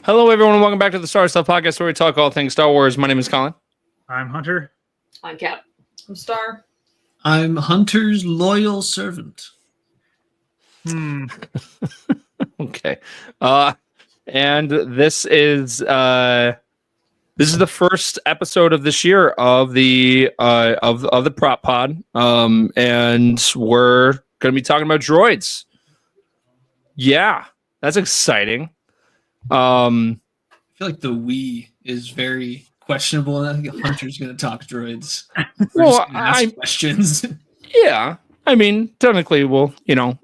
Hello, everyone, and welcome back to the Star Stuff Podcast, where we talk all things Star Wars. My name is Colin. I'm Hunter. I'm Cap. I'm Star. I'm Hunter's loyal servant. Okay, and this is the first episode of this year of the Prop Pod, and we're going to be talking about droids. Yeah, that's exciting. I feel like the we is very questionable, and I think Hunter's going to talk droids. Well, ask questions. Yeah, I mean, technically,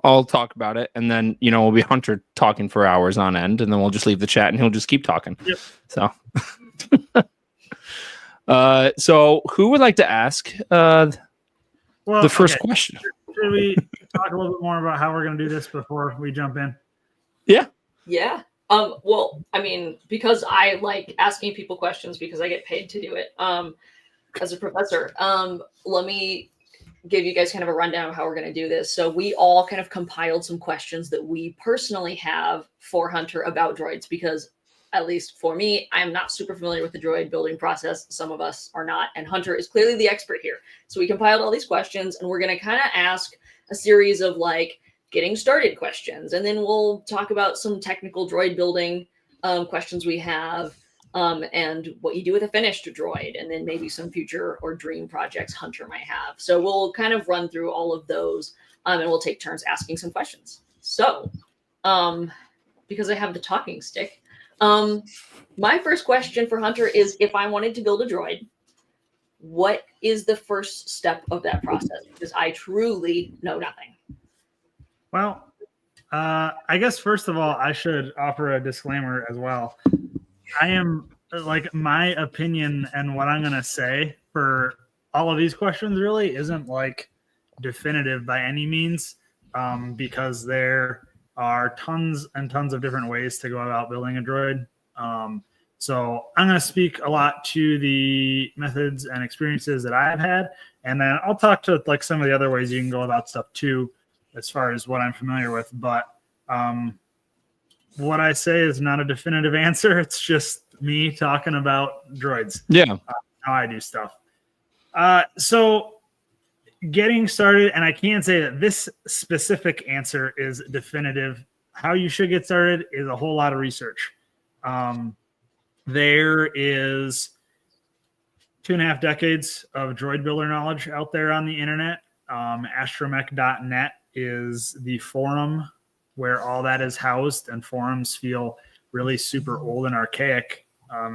I'll talk about it, and then we'll be Hunter talking for hours on end, and then we'll just leave the chat, and he'll just keep talking. Yep. So who would like to ask the first question? Should we talk a little bit more about how we're going to do this before we jump in? Yeah. Well, I mean, because I like asking people questions because I get paid to do it as a professor. Let me give you guys kind of a rundown of how we're going to do this. So we all kind of compiled some questions that we personally have for Hunter about droids, because at least for me, I'm not super familiar with the droid building process. Some of us are not, and Hunter is clearly the expert here. So we compiled all these questions, and we're going to kind of ask a series of getting started questions, and then we'll talk about some technical droid building questions we have, and what you do with a finished droid, and then maybe some future or dream projects Hunter might have. So we'll kind of run through all of those, and we'll take turns asking some questions. So because I have the talking stick, my first question for Hunter is, if I wanted to build a droid, what is the first step of that process? Because I truly know nothing. Well, I guess first of all, I should offer a disclaimer as well. I am my opinion and what I'm going to say for all of these questions really isn't definitive by any means, because there are tons and tons of different ways to go about building a droid. So I'm going to speak a lot to the methods and experiences that I've had, and then I'll talk to some of the other ways you can go about stuff too, as far as what I'm familiar with. But what I say is not a definitive answer. It's just me talking about droids. Yeah. How I do stuff. So getting started, and I can't say that this specific answer is definitive. How you should get started is a whole lot of research. There is 2.5 decades of droid builder knowledge out there on the internet. Astromech.net is the forum where all that is housed, and forums feel really super old and archaic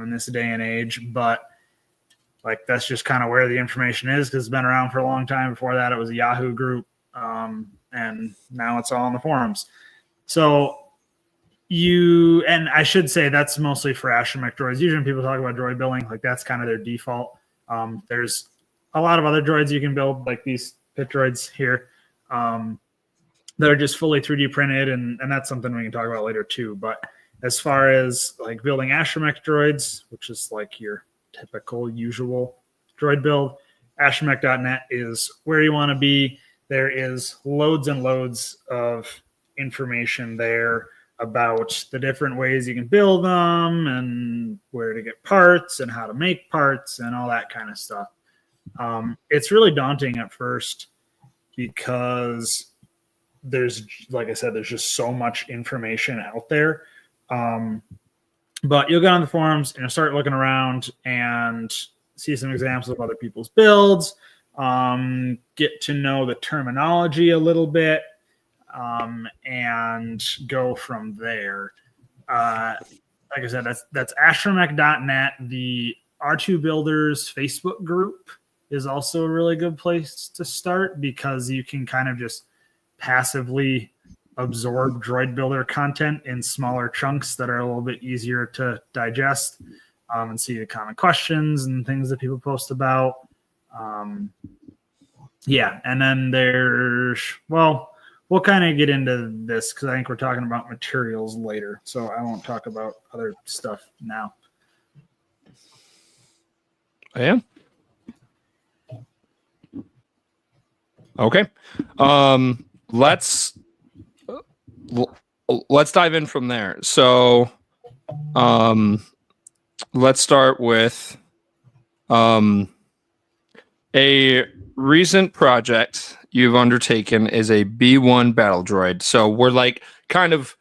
in this day and age, but that's just kind of where the information is, because it's been around for a long time. Before that, it was a Yahoo group, and now it's all in the forums. So and I should say that's mostly for astromech droids. Usually when people talk about droid building, that's kind of their default. There's a lot of other droids you can build, like these pit droids here, that are just fully 3D printed, and that's something we can talk about later too. But as far as building astromech droids, which is your typical usual droid build, astromech.net is where you want to be. There is loads and loads of information there about the different ways you can build them, and where to get parts, and how to make parts, and all that kind of stuff. It's really daunting at first, because there's, like I said, there's just so much information out there. But you'll get on the forums and start looking around and see some examples of other people's builds, get to know the terminology a little bit, and go from there. Like I said, that's astromech.net. The R2 Builders Facebook group is also a really good place to start, because you can kind of just passively absorb droid builder content in smaller chunks that are a little bit easier to digest, and see the common questions and things that people post about. And then we'll kind of get into this, because I think we're talking about materials later, so I won't talk about other stuff now. Yeah. Okay. Let's dive in from there. So Let's start with a recent project you've undertaken is a B1 battle droid. So we're like kind of,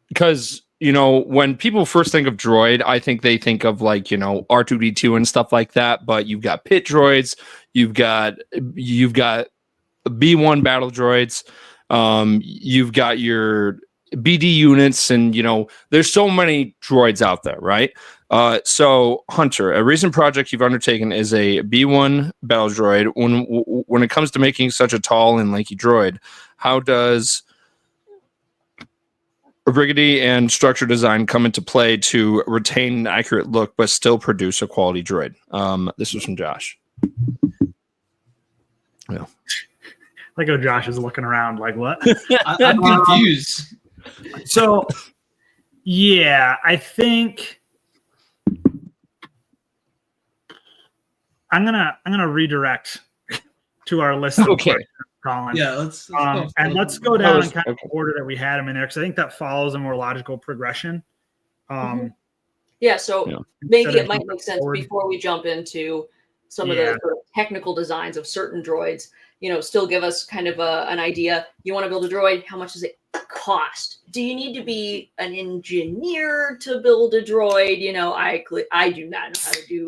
because when people first think of droid, I think they think of like R2D2 and stuff like that. But you've got pit droids, you've got B1 battle droids, you've got your BD units, and there's so many droids out there, right? So Hunter, a recent project you've undertaken is a B1 battle droid. When it comes to making such a tall and lanky droid, how does rigidity and structure design come into play to retain an accurate look but still produce a quality droid? This was from Josh. Yeah. Like, oh, Josh is looking around like, what? I'm confused. So, yeah, I think I'm gonna redirect to our list of questions, Colin. Yeah, let's go down in kind of order that we had them in there, because I think that follows a more logical progression. Yeah, so maybe it might make sense before we jump into some of the sort of technical designs of certain droids. Still give us kind of an idea. You want to build a droid? How much does it cost? Do you need to be an engineer to build a droid? I do not know how to do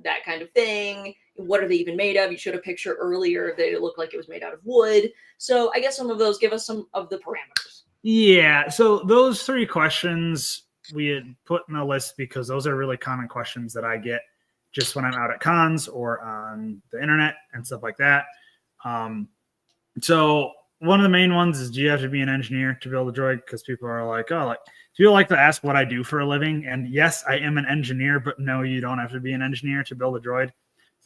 that kind of thing. What are they even made of? You showed a picture earlier that it looked like it was made out of wood. So I guess some of those give us some of the parameters. Yeah. So those three questions we had put in the list because those are really common questions that I get just when I'm out at cons or on the internet and stuff like that. So one of the main ones is, do you have to be an engineer to build a droid? Because people are like, people like to ask what I do for a living. And yes, I am an engineer, but no, you don't have to be an engineer to build a droid.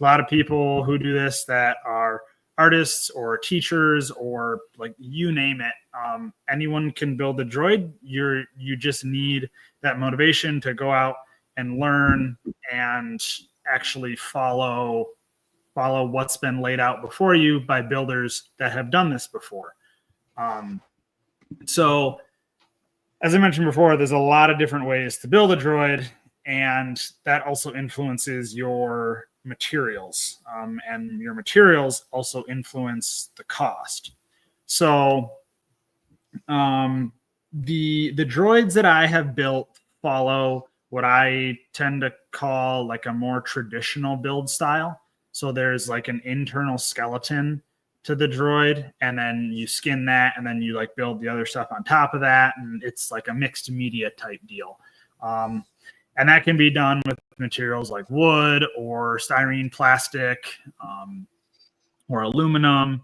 A lot of people who do this that are artists or teachers or like you name it. Anyone can build a droid. You just need that motivation to go out and learn and actually follow what's been laid out before you by builders that have done this before. So as I mentioned before, there's a lot of different ways to build a droid, and that also influences your materials. And your materials also influence the cost. So the droids that I have built follow what I tend to call like a more traditional build style. So there's like an internal skeleton to the droid, and then you skin that, and then you like build the other stuff on top of that, and it's like a mixed media type deal. And that can be done with materials like wood or styrene plastic or aluminum.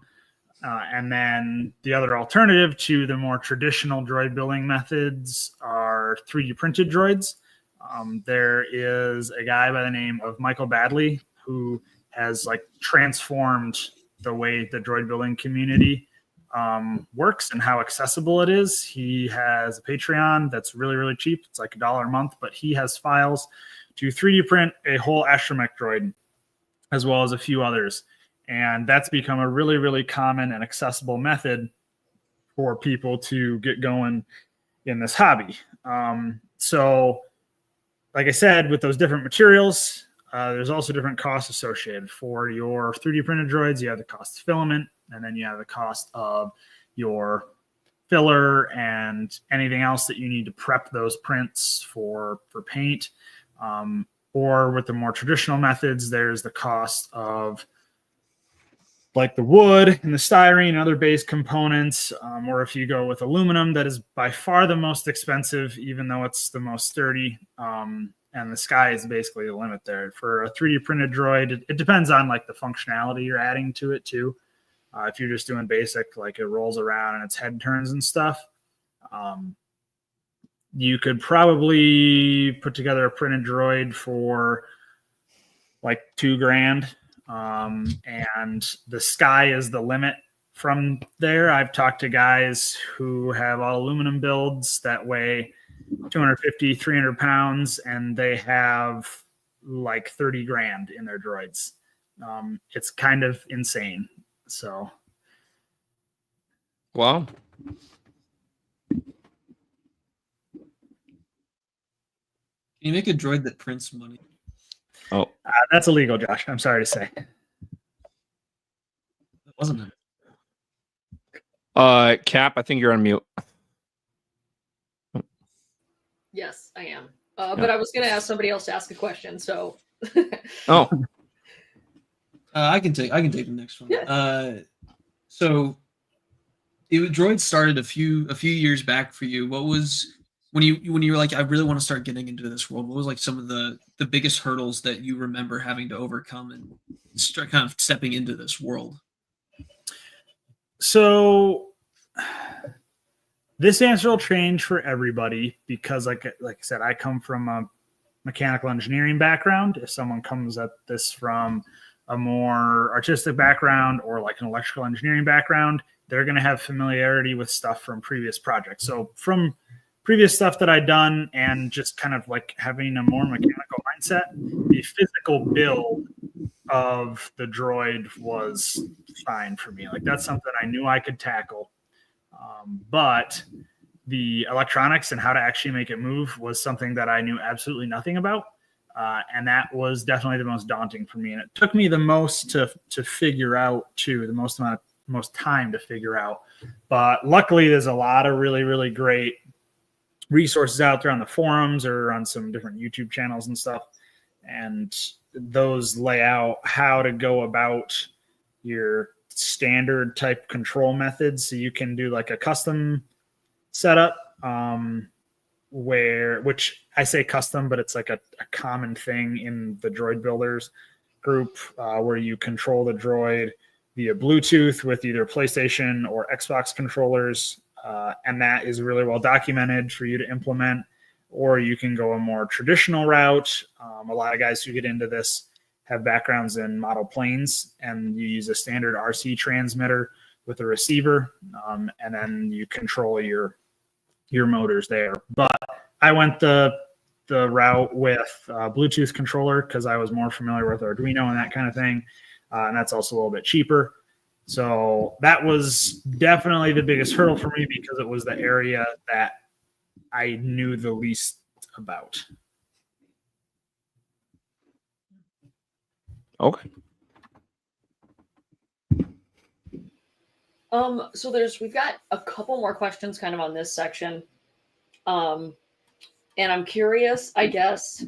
And then the other alternative to the more traditional droid building methods are 3D printed droids. There is a guy by the name of Michael Badley who has like transformed the way the droid building community works and how accessible it is. He has a Patreon that's really, really cheap. It's like $1 a month, but he has files to 3D print a whole astromech droid, as well as a few others. And that's become a really, really common and accessible method for people to get going in this hobby. So, like I said, with those different materials, there's also different costs associated. For your 3D printed droids, you have the cost of filament, and then you have the cost of your filler and anything else that you need to prep those prints for paint. Or with the more traditional methods, there's the cost of like the wood and the styrene and other base components. Or if you go with aluminum, that is by far the most expensive, even though it's the most sturdy. And the sky is basically the limit there. For a 3D printed droid, it depends on like the functionality you're adding to it too. If you're just doing basic, like it rolls around and its head turns and stuff, you could probably put together a printed droid for like $2,000. And the sky is the limit from there. I've talked to guys who have all aluminum builds that weigh 250, 300 pounds, and they have like 30 grand in their droids. It's kind of insane. So. Wow. you make a droid that prints money? Oh, That's illegal, Josh. I'm sorry to say. That wasn't it. Cap, I think you're on mute. Yes, I am. But I was going to ask somebody else to ask a question. So. Oh, I can take the next one. Yeah. So Droid started a few years back for you. What was when you were like, I really want to start getting into this world? What was like some of the biggest hurdles that you remember having to overcome and start kind of stepping into this world? So this answer will change for everybody because, like I said, I come from a mechanical engineering background. If someone comes at this from a more artistic background or like an electrical engineering background, they're going to have familiarity with stuff from previous projects. So from previous stuff that I'd done and just kind of like having a more mechanical mindset, the physical build of the droid was fine for me. Like that's something I knew I could tackle. But the electronics and how to actually make it move was something that I knew absolutely nothing about. And that was definitely the most daunting for me. And it took me the most to figure out too, the most time to figure out. But luckily there's a lot of really, really great resources out there on the forums or on some different YouTube channels and stuff. And those lay out how to go about your standard type control methods. So you can do like a custom setup, which I say custom, but it's like a common thing in the droid builders group, where you control the droid via Bluetooth with either PlayStation or Xbox controllers. And that is really well documented for you to implement, or you can go a more traditional route. A lot of guys who get into this have backgrounds in model planes, and you use a standard RC transmitter with a receiver, and then you control your motors there. But I went the route with Bluetooth controller because I was more familiar with Arduino and that kind of thing, and that's also a little bit cheaper. So that was definitely the biggest hurdle for me because it was the area that I knew the least about. okay. So we've got a couple more questions kind of on this section. And I'm curious, I guess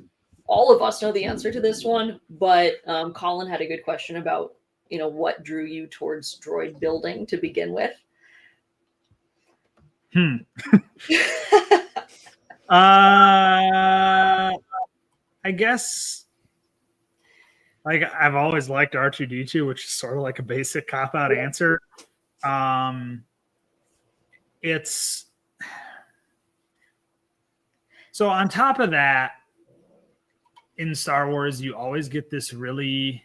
all of us know the answer to this one, but Colin had a good question about, what drew you towards droid building to begin with. I guess like I've always liked R2D2, which is sort of like a basic cop-out answer. It's so on top of that, in Star Wars, you always get this really,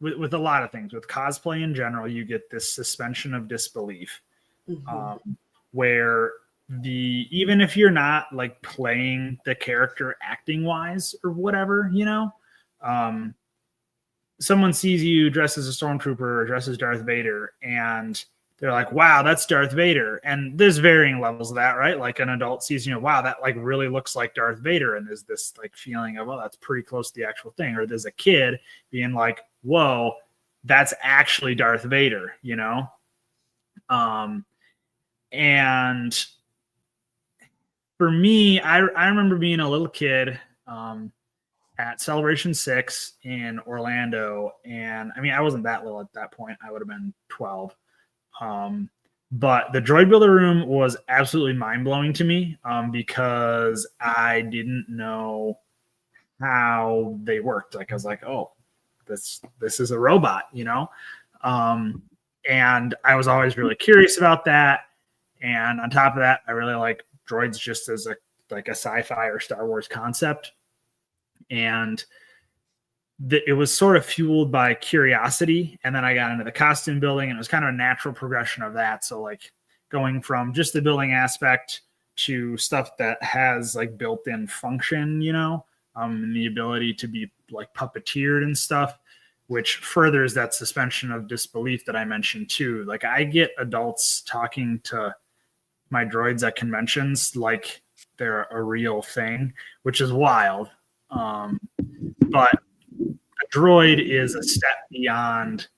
with a lot of things, with cosplay in general, you get this suspension of disbelief, where even if you're not like playing the character acting wise or whatever, someone sees you dressed as a stormtrooper or dressed as Darth Vader, and they're like, wow, that's Darth Vader. And there's varying levels of that, right? Like an adult sees, wow, that like really looks like Darth Vader. And there's this like feeling of, well, that's pretty close to the actual thing. Or there's a kid being like, whoa, that's actually Darth Vader, And for me, I remember being a little kid at Celebration 6 in Orlando. And I mean, I wasn't that little at that point. I would have been 12. But the droid builder room was absolutely mind-blowing to me because I didn't know how they worked. Like I was like, oh, this is a robot, and I was always really curious about that. And on top of that, I really like droids just as a sci-fi or Star Wars concept. And it was sort of fueled by curiosity. And then I got into the costume building, and it was kind of a natural progression of that. So like going from just the building aspect to stuff that has like built-in function, and the ability to be like puppeteered and stuff, which furthers that suspension of disbelief that I mentioned too. Like I get adults talking to my droids at conventions like they're a real thing, which is wild. But a droid is a step beyond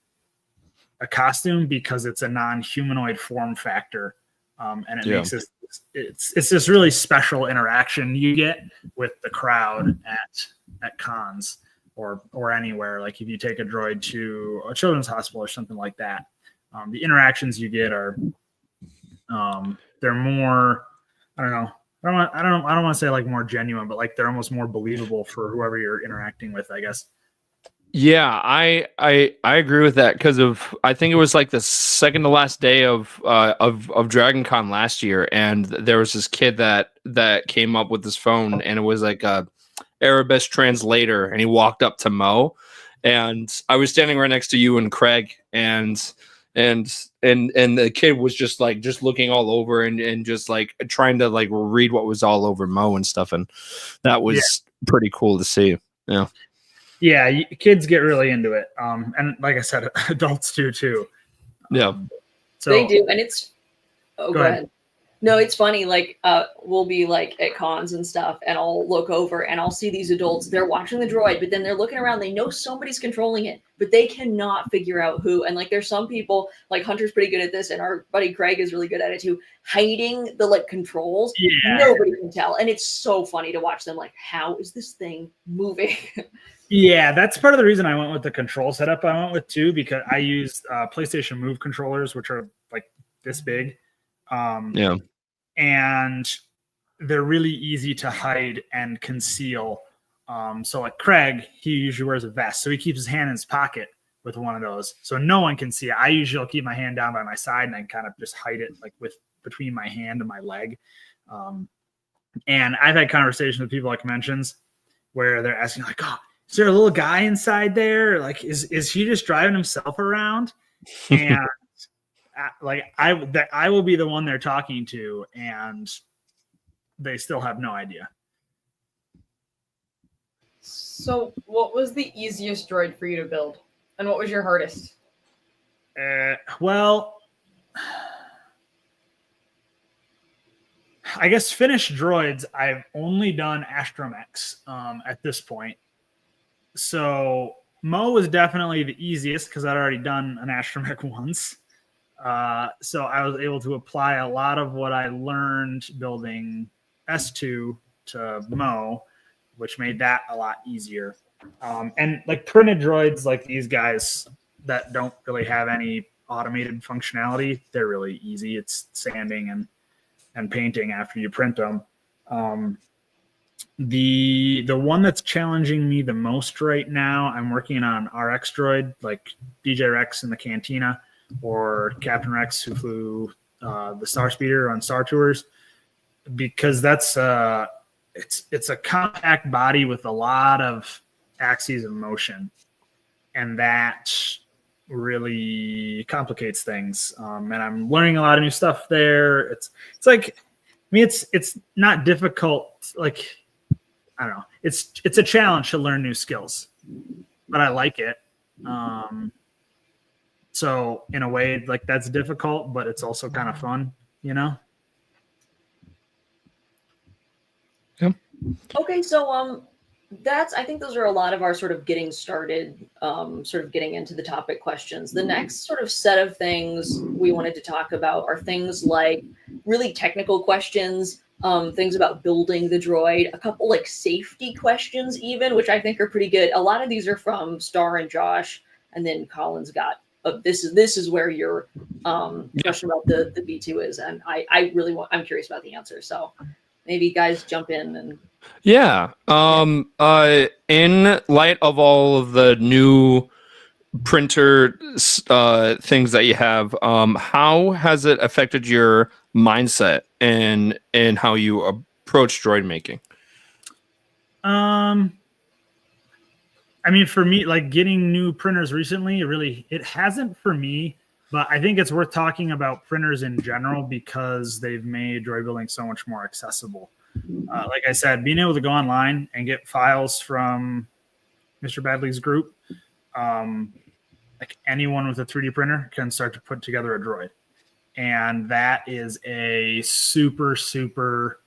a costume because it's a non-humanoid form factor, and it makes this it's this really special interaction you get with the crowd at cons or anywhere. Like if you take a droid to a children's hospital or something like that, the interactions you get are they're more, I don't know. I don't want to say like more genuine, but like they're almost more believable for whoever you're interacting with, I guess. Yeah, I agree with that because of I think it was like the second to last day of Dragon Con last year, and there was this kid that came up with this phone, and it was like a Arabic translator, and he walked up to Mo, and I was standing right next to you and Craig, and the kid was just looking all over and just like trying to like read what was all over Mo and stuff, and that was pretty cool to see. Yeah. Yeah, kids get really into it, and like I said, adults do too. Yeah, so they do, and it's. Oh, Go go ahead. ahead. No, it's funny. Like, we'll be like at cons and stuff, and I'll look over and I'll see these adults. They're watching the droid, but then they're looking around. They know somebody's controlling it, but they cannot figure out who. And like, there's some people like Hunter's pretty good at this, and our buddy Craig is really good at it too. Hiding the like controls, nobody can tell, and it's so funny to watch them. Like, how is this thing moving? Yeah, that's part of the reason I went with the control setup I went with too, because I used PlayStation Move controllers, which are like this big. And they're really easy to hide and conceal. So like Craig, he usually wears a vest, so he keeps his hand in his pocket with one of those, so no one can see it. I usually will keep my hand down by my side and I kind of just hide it like with between my hand and my leg. And I've had conversations with people at conventions where they're asking like, "Oh, is there a little guy inside there? Like, is he just driving himself around?" And like I will be the one they're talking to, and they still have no idea. So, what was the easiest droid for you to build, and what was your hardest? Well, I guess finished droids, I've only done astromechs at this point. So Mo was definitely the easiest because I'd already done an astromech once. So I was able to apply a lot of what I learned building S2 to Mo, which made that a lot easier. And like printed droids like these guys that don't really have any automated functionality, they're really easy. It's sanding and painting after you print them. The one that's challenging me the most right now, I'm working on RX droid, like DJ Rex in the Cantina, or Captain Rex who flew the Star Speeder on Star Tours, because that's it's a compact body with a lot of axes of motion, and that really complicates things. And I'm learning a lot of new stuff there. It's like, I mean, it's not difficult. Like, I don't know. It's a challenge to learn new skills, but I like it. So in a way, like that's difficult, but it's also kind of fun, you know? Yeah. Okay, so I think those are a lot of our sort of getting started, sort of getting into the topic questions. The next sort of set of things we wanted to talk about are things like really technical questions, things about building the droid, a couple like safety questions even, which I think are pretty good. A lot of these are from Star and Josh, and then Colin's got this is where your question about the B2 is, and I'm curious about the answer. So maybe guys jump in and. Yeah. In light of all of the new printer things that you have, how has it affected your mindset and how you approach droid making? I mean, for me, like getting new printers recently, it hasn't for me, but I think it's worth talking about printers in general because they've made droid building so much more accessible. Like I said, being able to go online and get files from Mr. Badley's group, like anyone with a 3D printer can start to put together a droid. And that is a super, super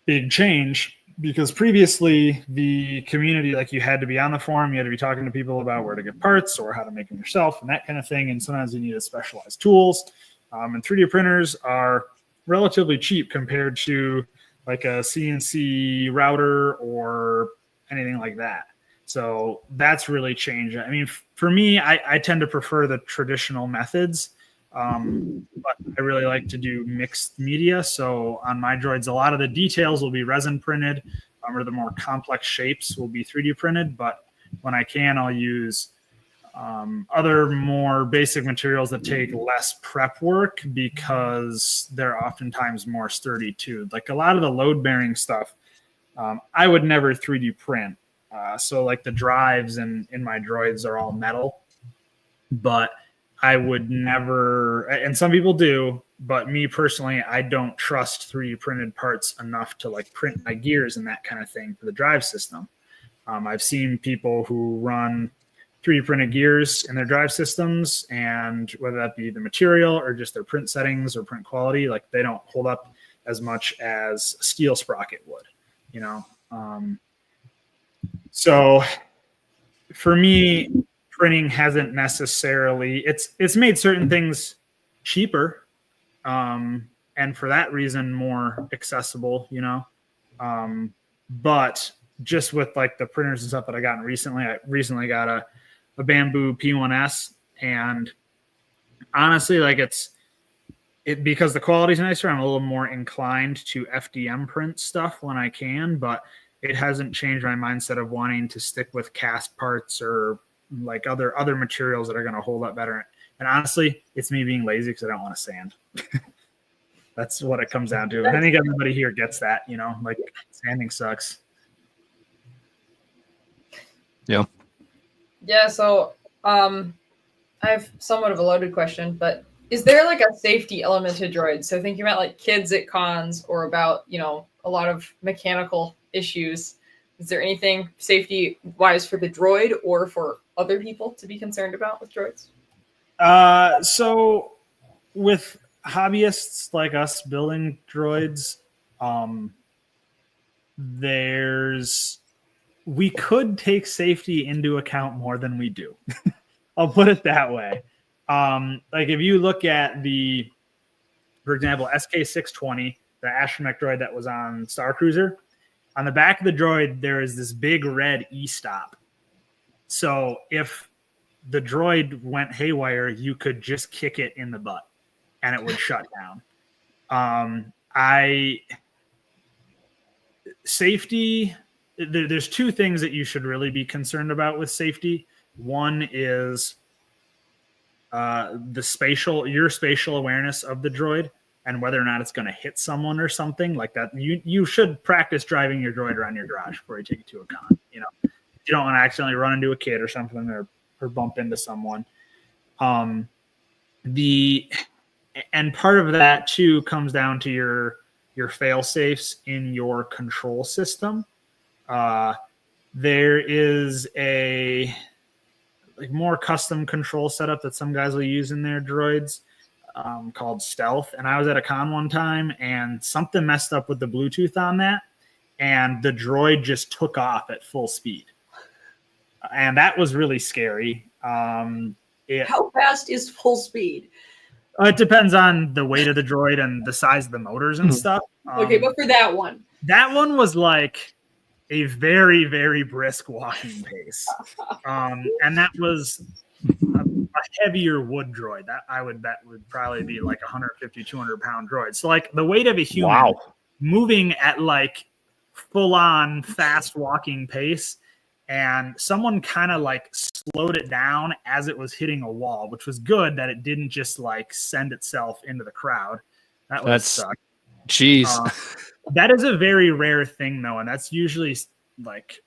big change because previously the community, like you had to be on the forum, you had to be talking to people about where to get parts or how to make them yourself and that kind of thing. And sometimes you needed specialized tools. And 3D printers are relatively cheap compared to like a CNC router or anything like that. So that's really changed. I mean, for me, I tend to prefer the traditional methods, but I really like to do mixed media. So on my droids, a lot of the details will be resin printed, or the more complex shapes will be 3D printed. But when I can, I'll use other more basic materials that take less prep work because they're oftentimes more sturdy too. Like a lot of the load bearing stuff, I would never 3D print. So like the drives in my droids are all metal, but I would never, and some people do, but me personally, I don't trust 3D printed parts enough to like print my gears and that kind of thing for the drive system. I've seen people who run 3D printed gears in their drive systems, and whether that be the material or just their print settings or print quality, like they don't hold up as much as a steel sprocket would, you know? So for me, printing hasn't necessarily, it's made certain things cheaper, and for that reason more accessible, you know. But just with like the printers and stuff that I gotten recently, I recently got a Bamboo P1S, and honestly, like it because the quality's nicer, I'm a little more inclined to FDM print stuff when I can, but it hasn't changed my mindset of wanting to stick with cast parts or like other materials that are going to hold up better. And honestly, it's me being lazy because I don't want to sand. That's what it comes down to. I think everybody here gets that, you know, like sanding sucks. Yeah. Yeah, so I have somewhat of a loaded question, but is there like a safety element to droids? So thinking about like kids at cons or about, you know, a lot of mechanical issues, is there anything safety wise for the droid or for other people to be concerned about with droids? So with hobbyists like us building droids, we could take safety into account more than we do. I'll put it that way. Like if you look at for example, SK620, the astromech droid that was on Star Cruiser, on the back of the droid, there is this big red E-stop. So if the droid went haywire, you could just kick it in the butt and it would shut down. Safety, there's two things that you should really be concerned about with safety. One is your spatial awareness of the droid and whether or not it's going to hit someone or something like that. You should practice driving your droid around your garage before you take it to a con. You know, you don't want to accidentally run into a kid or something or bump into someone. And part of that too comes down to your fail safes in your control system. There is a more custom control setup that some guys will use in their droids, called Stealth. And I was at a con one time and something messed up with the Bluetooth on that, and the droid just took off at full speed. And that was really scary. How fast is full speed? It depends on the weight of the droid and the size of the motors and stuff. Okay, but for that one was like a very, very brisk walking pace. And that was a heavier wood droid. That I would bet would probably be like 150, 200 pound droid. So like the weight of a human moving at like full on fast walking pace. And someone kind of like slowed it down as it was hitting a wall, which was good that it didn't just like send itself into the crowd. That would suck. Jeez. That is a very rare thing though. And that's usually like,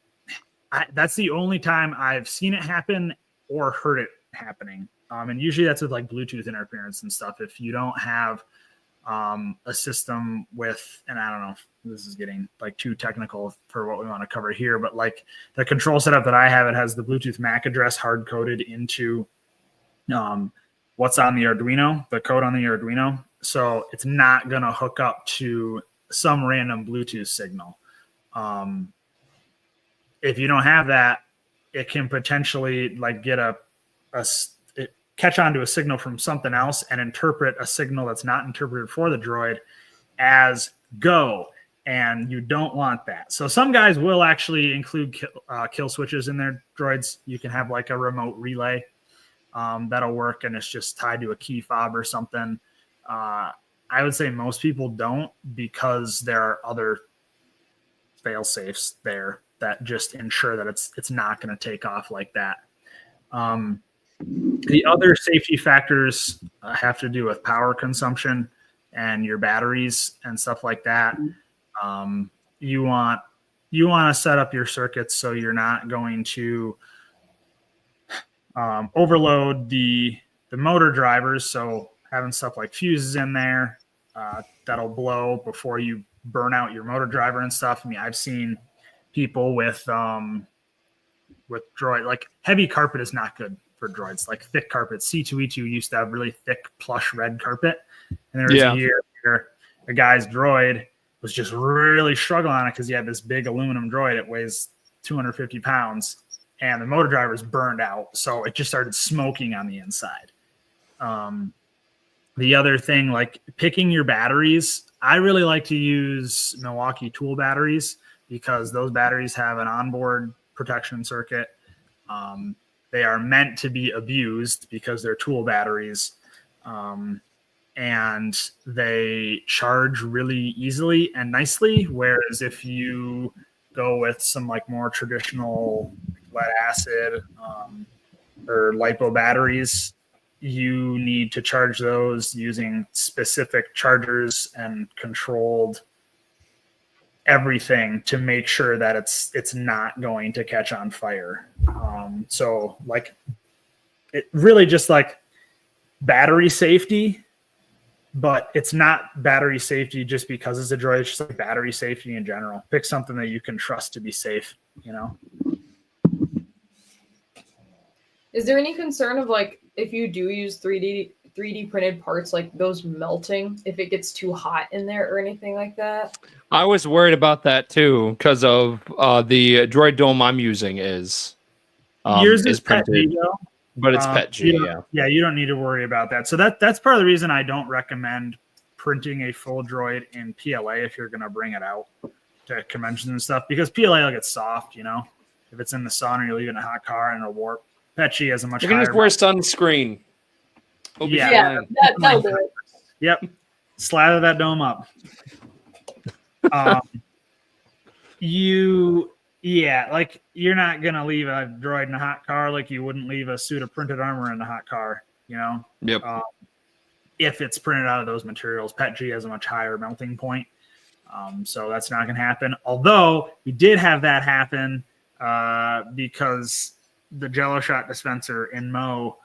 that's the only time I've seen it happen or heard it happening. And usually that's with like Bluetooth interference and stuff. If you don't have a system with, and I don't know if this is getting like too technical for what we want to cover here, but like the control setup that I have, it has the Bluetooth MAC address hard coded into what's on the Arduino, the code on the Arduino. So it's not going to hook up to some random Bluetooth signal. If you don't have that, it can potentially like get catch onto a signal from something else and interpret a signal that's not interpreted for the droid as go. And you don't want that. So some guys will actually include kill switches in their droids. You can have like a remote relay that'll work, and it's just tied to a key fob or something. I would say most people don't, because there are other fail safes there that just ensure that it's not going to take off like that. The other safety factors have to do with power consumption and your batteries and stuff like that. You want to set up your circuits so you're not going to overload the motor drivers. So having stuff like fuses in there that'll blow before you burn out your motor driver and stuff. I mean, I've seen people with droid, like heavy carpet is not good for droids. Like thick carpet, C2E2 used to have really thick plush red carpet, and there was a year where a guy's droid was just really struggling on it because he had this big aluminum droid. It weighs 250 pounds, and the motor driver's burned out, so it just started smoking on the inside. The other thing, like picking your batteries, I really like to use Milwaukee tool batteries because those batteries have an onboard protection circuit. They are meant to be abused because they're tool batteries, and they charge really easily and nicely. Whereas if you go with some like more traditional lead acid or LiPo batteries, you need to charge those using specific chargers and controlled everything to make sure that it's not going to catch on fire. So like it really just like battery safety, but it's not battery safety just because it's a droid. It's just like battery safety in general. Pick something that you can trust to be safe, you know? Is there any concern of like if you do use 3D printed parts, like those melting if it gets too hot in there or anything like that? I was worried about that too because of the droid dome I'm using is Yours is printed, PET-G, though. but it's PET-G. Yeah, you don't need to worry about that. So that's part of the reason I don't recommend printing a full droid in PLA if you're going to bring it out to conventions and stuff, because PLA will get soft, you know, if it's in the sun or you're leaving a hot car and it'll warp. PET-G has a much You can higher. just wear sunscreen. Yeah. That'll do it. Yep. Slather that dome up. Like you're not going to leave a droid in a hot car like you wouldn't leave a suit of printed armor in a hot car, you know? Yep. If it's printed out of those materials, PET-G has a much higher melting point. So that's not going to happen. Although we did have that happen because the Jello shot dispenser in Mo,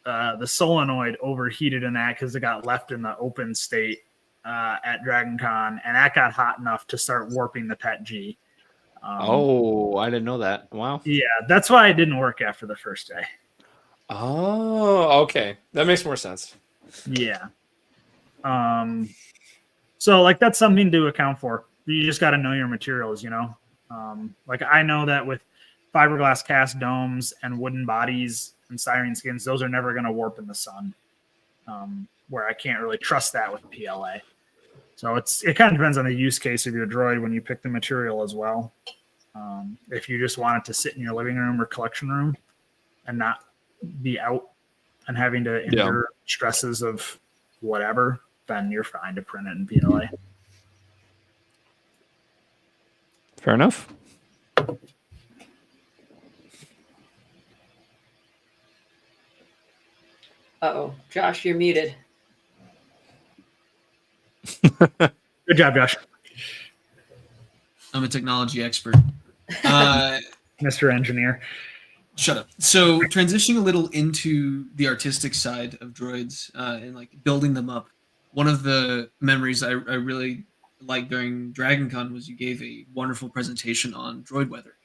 the solenoid overheated in that because it got left in the open state at Dragon Con, and that got hot enough to start warping the PET-G. I didn't know that. Wow. Yeah, that's why it didn't work after the first day. Oh, okay. That makes more sense. Yeah. So like that's something to account for. You just got to know your materials, you know. Like I know that with fiberglass cast domes and wooden bodies and styrene skins, those are never going to warp in the sun. Where I can't really trust that with PLA. So it kind of depends on the use case of your droid when you pick the material as well. If you just want it to sit in your living room or collection room and not be out and having to endure stresses of whatever, then you're fine to print it in PLA. Fair enough. Uh-oh. Josh, you're muted. Good job, Josh. I'm a technology expert. Mr. Engineer. Shut up. So transitioning a little into the artistic side of droids and like building them up. One of the memories I really liked during Dragon Con was you gave a wonderful presentation on droid weathering.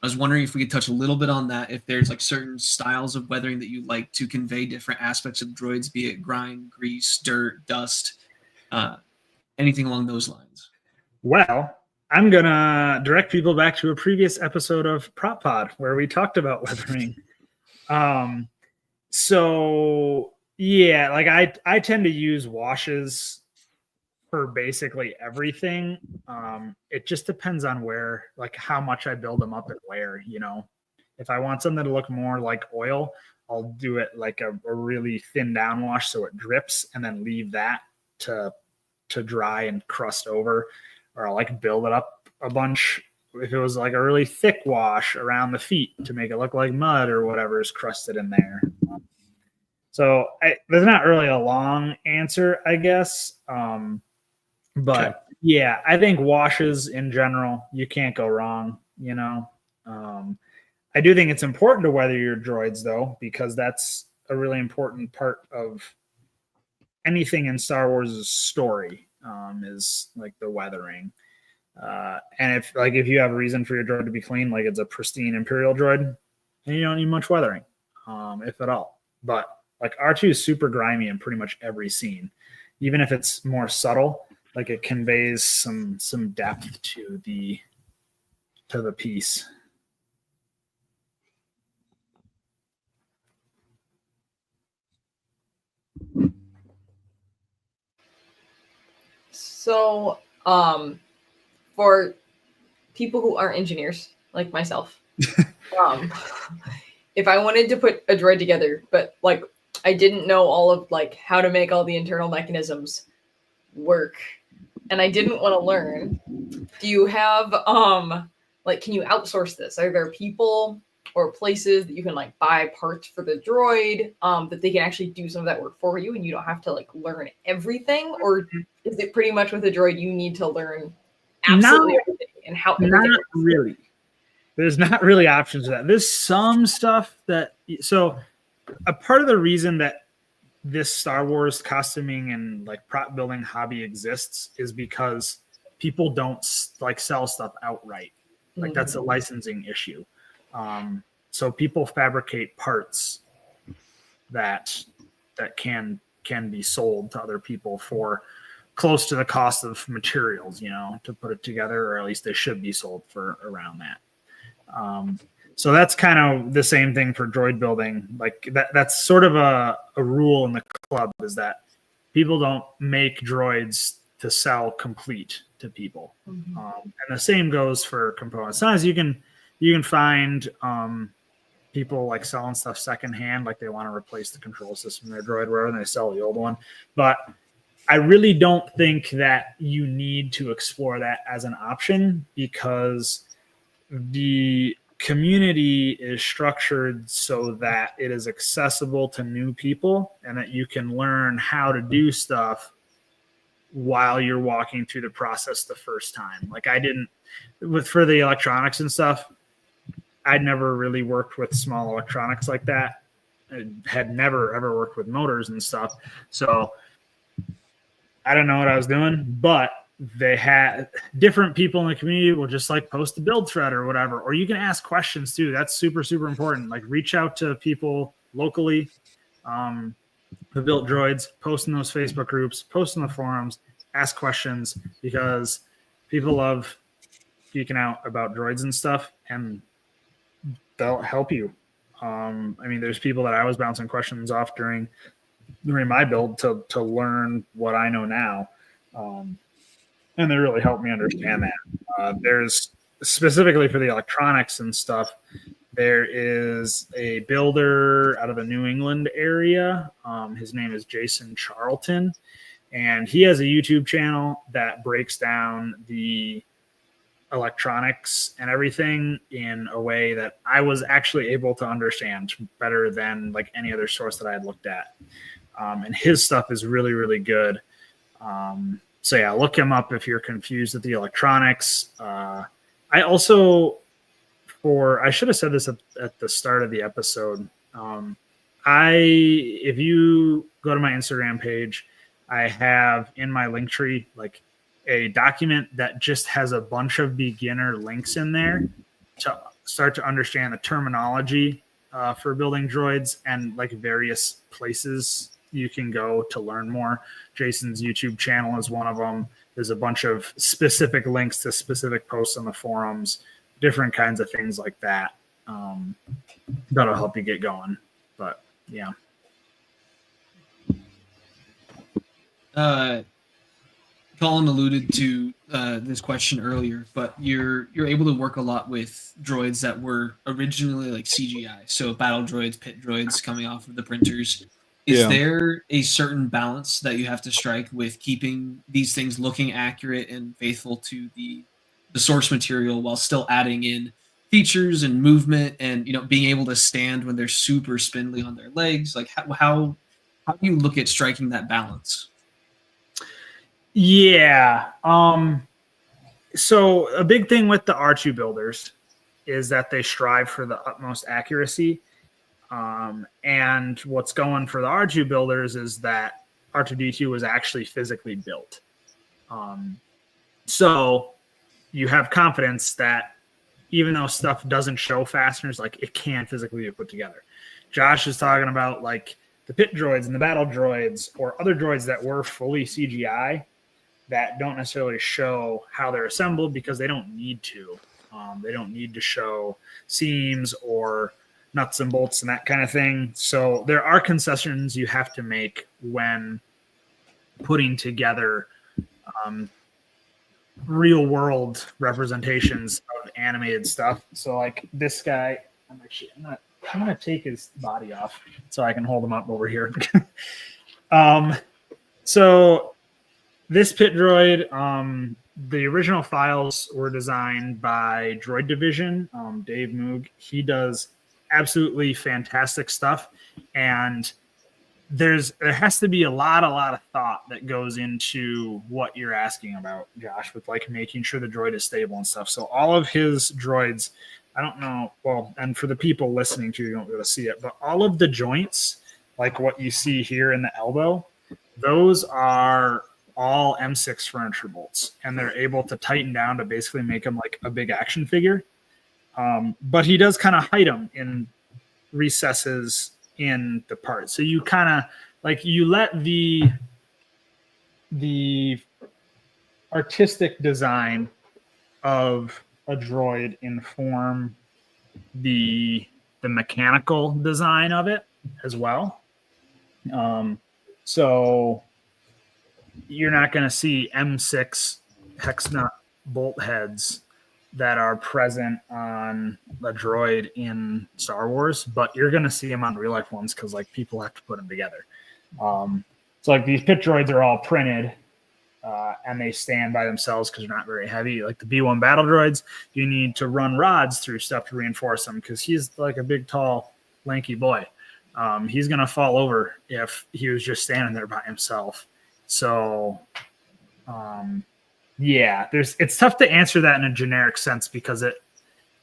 I was wondering if we could touch a little bit on that, if there's like certain styles of weathering that you like to convey different aspects of droids, be it grind, grease, dirt, dust, anything along those lines. Well, I'm gonna direct people back to a previous episode of Prop Pod where we talked about weathering. So yeah, like I tend to use washes for basically everything. It just depends on where, like how much I build them up and where, you know. If I want something to look more like oil, I'll do it like a really thin down wash so it drips and then leave that to dry and crust over. Or I'll like build it up a bunch if it was like a really thick wash around the feet to make it look like mud or whatever is crusted in there. So there's not really a long answer, I guess. But yeah, I think washes in general, you can't go wrong, you know. I do think it's important to weather your droids though, because that's a really important part of anything in Star Wars' story, is like the weathering. And if you have a reason for your droid to be clean, like it's a pristine Imperial droid, then you don't need much weathering, if at all. But like R2 is super grimy in pretty much every scene, even if it's more subtle. Like it conveys some depth to the piece. So, for people who aren't engineers like myself, if I wanted to put a droid together, but like I didn't know all of like how to make all the internal mechanisms work, and I didn't want to learn, do you have like can you outsource this? Are there people or places that you can like buy parts for the droid that they can actually do some of that work for you and you don't have to like learn everything? Or is it pretty much with a droid you need to learn absolutely everything and how everything Not works? really. There's not really options for that. There's some stuff that, so a part of the reason that this Star Wars costuming and like prop building hobby exists is because people don't like sell stuff outright. Like that's a licensing issue. So people fabricate parts that can be sold to other people for close to the cost of materials, you know, to put it together, or at least they should be sold for around that. So that's kind of the same thing for droid building. Like that's sort of a rule in the club, is that people don't make droids to sell complete to people. And the same goes for components. Sometimes you can find people like selling stuff secondhand, like they want to replace the control system in their droid, wherever, and they sell the old one. But I really don't think that you need to explore that as an option, because the community is structured so that it is accessible to new people and that you can learn how to do stuff while you're walking through the process the first time. Like I didn't for the electronics and stuff, I'd never really worked with small electronics like that. I had never ever worked with motors and stuff. So I don't know what I was doing, but they had different people in the community will just like post the build thread or whatever, or you can ask questions too. That's super, super important. Like reach out to people locally who built droids, post in those Facebook groups, post in the forums, ask questions, because people love geeking out about droids and stuff, and they'll help you. I mean, there's people that I was bouncing questions off during my build to learn what I know now. And they really helped me understand that. There's specifically for the electronics and stuff, there is a builder out of the New England area. His name is Jason Charlton, and he has a YouTube channel that breaks down the electronics and everything in a way that I was actually able to understand better than like any other source that I had looked at. And his stuff is really, really good. So yeah, look him up if you're confused with the electronics. I also, I should have said this at the start of the episode. If you go to my Instagram page, I have in my link tree like a document that just has a bunch of beginner links in there to start to understand the terminology for building droids and like various places you can go to learn more. Jason's YouTube channel is one of them. There's a bunch of specific links to specific posts on the forums, different kinds of things like that. That'll help you get going. But yeah. Colin alluded to this question earlier, but you're able to work a lot with droids that were originally like CGI, so battle droids, pit droids coming off of the printers. Is there a certain balance that you have to strike with keeping these things looking accurate and faithful to the source material while still adding in features and movement and being able to stand when they're super spindly on their legs? Like how do you look at striking that balance? Yeah. So a big thing with the R2 builders is that they strive for the utmost accuracy. And what's going for the R2 builders is that R2D2 was actually physically built. So you have confidence that even though stuff doesn't show fasteners, like it can physically be put together. Josh is talking about like the pit droids and the battle droids or other droids that were fully CGI that don't necessarily show how they're assembled because they don't need to. They don't need to show seams or nuts and bolts and that kind of thing. So there are concessions you have to make when putting together real world representations of animated stuff. So like this guy, I'm gonna take his body off so I can hold him up over here. So this pit droid, the original files were designed by Droid Division, Dave Moog. He does absolutely fantastic stuff, and there has to be a lot of thought that goes into what you're asking about, Josh, with like making sure the droid is stable and stuff. So all of his droids, I don't know, well, and for the people listening to you, don't be able to see it, but all of the joints, like what you see here in the elbow, those are all M6 furniture bolts, and they're able to tighten down to basically make them like a big action figure. But he does kind of hide them in recesses in the part. So you kind of like you let the artistic design of a droid inform the mechanical design of it as well. So you're not going to see M6 hex nut bolt heads that are present on the droid in Star Wars, but you're going to see them on real life ones because like people have to put them together. So like these pit droids are all printed and they stand by themselves because they're not very heavy. Like the B1 battle droids, you need to run rods through stuff to reinforce them because he's like a big, tall, lanky boy. He's going to fall over if he was just standing there by himself. So, yeah, it's tough to answer that in a generic sense because the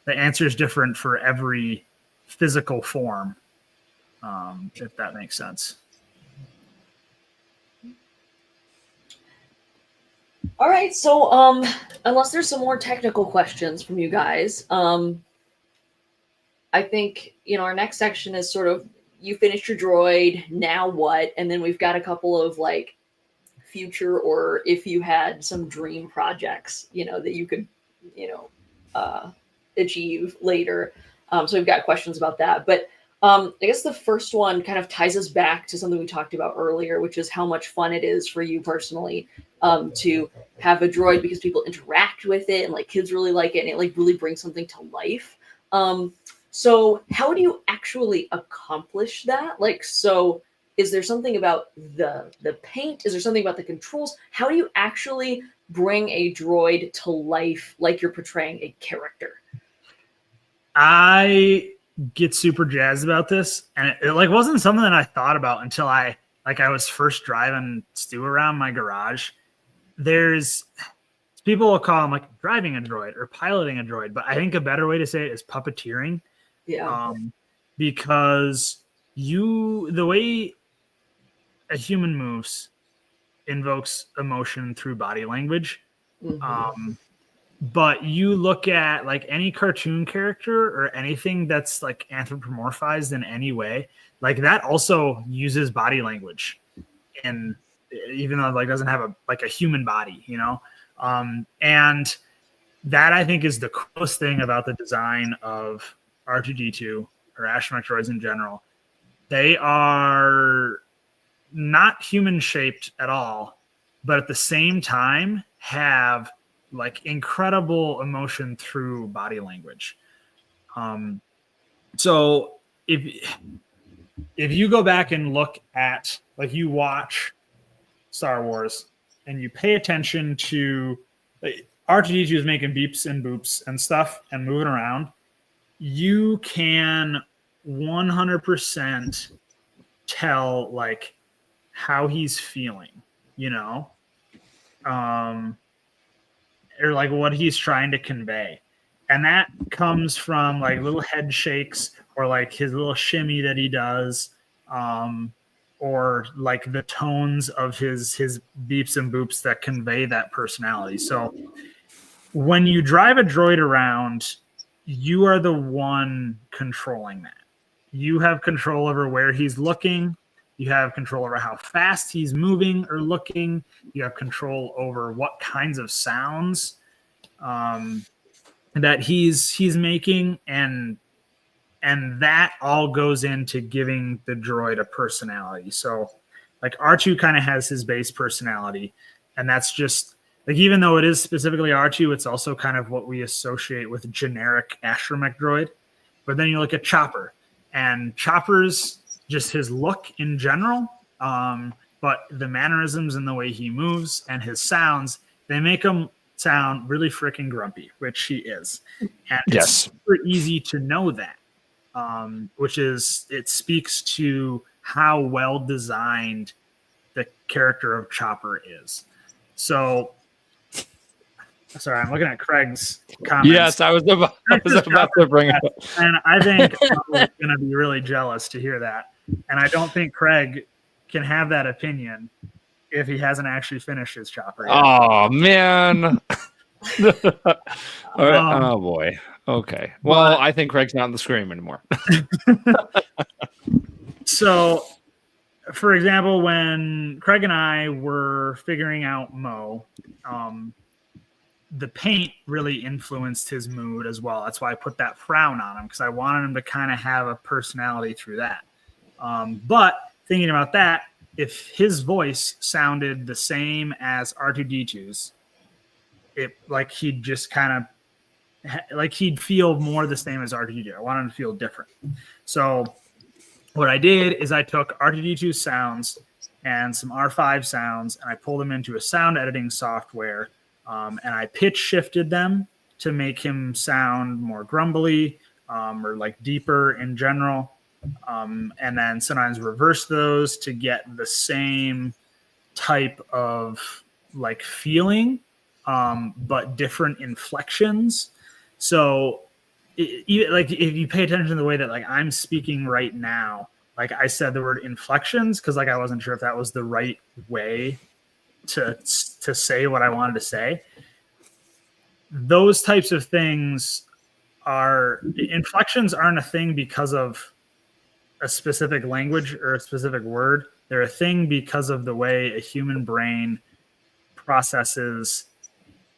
answer is different for every physical form, if that makes sense. All right, so unless there's some more technical questions from you guys, I think our next section is sort of you finished your droid, now what? And then we've got a couple of like future or if you had some dream projects, that you could, achieve later. So we've got questions about that. But I guess the first one kind of ties us back to something we talked about earlier, which is how much fun it is for you personally to have a droid because people interact with it and like kids really like it and it like really brings something to life. So how do you actually accomplish that? Like, so is there something about the paint? Is there something about the controls? How do you actually bring a droid to life like you're portraying a character? I get super jazzed about this, and it like wasn't something that I thought about until I was first driving Stu around my garage. There's people will call them like driving a droid or piloting a droid, but I think a better way to say it is puppeteering. Yeah. Because the way a human moves invokes emotion through body language. Mm-hmm. But you look at like any cartoon character or anything that's like anthropomorphized in any way, like that also uses body language in even though it like doesn't have a human body, and that I think is the coolest thing about the design of R2D2 or astromech droids in general. They are not human shaped at all, but at the same time have like incredible emotion through body language. So if you go back and look at, like, you watch Star Wars and you pay attention to, like, R2D2 is making beeps and boops and stuff and moving around, you can 100% tell like how he's feeling, or like what he's trying to convey. And that comes from like little head shakes or like his little shimmy that he does, or like the tones of his beeps and boops that convey that personality. So when you drive a droid around, you are the one controlling that. You have control over where he's looking. You have control over how fast he's moving or looking. You have control over what kinds of sounds that he's making, and that all goes into giving the droid a personality. So like R2 kind of has his base personality, and that's just like, even though it is specifically R2, it's also kind of what we associate with generic astromech droid. But then you look at Chopper, and Chopper's just his look in general, but the mannerisms and the way he moves and his sounds, they make him sound really freaking grumpy, which he is. And it's super easy to know that, it speaks to how well designed the character of Chopper is. So, sorry, I'm looking at Craig's comments. Yes, I was about to bring it up. And I think I'm going to be really jealous to hear that. And I don't think Craig can have that opinion if he hasn't actually finished his Chopper yet. Oh, man. Oh, boy. Okay. Well, I think Craig's not in the scream anymore. So, for example, when Craig and I were figuring out Mo, the paint really influenced his mood as well. That's why I put that frown on him, because I wanted him to kind of have a personality through that. But thinking about that, if his voice sounded the same as R2D2's, he'd just kind of like he'd feel more the same as R2D2. I wanted him to feel different. So what I did is I took R2D2 sounds and some R5 sounds, and I pulled them into a sound editing software, and I pitch shifted them to make him sound more grumbly, or like deeper in general. And then sometimes reverse those to get the same type of like feeling, but different inflections. So like if you pay attention to the way that like I'm speaking right now, like I said the word inflections because like I wasn't sure if that was the right way to say what I wanted to say. Those types of things inflections aren't a thing because of a specific language or a specific word. They're a thing because of the way a human brain processes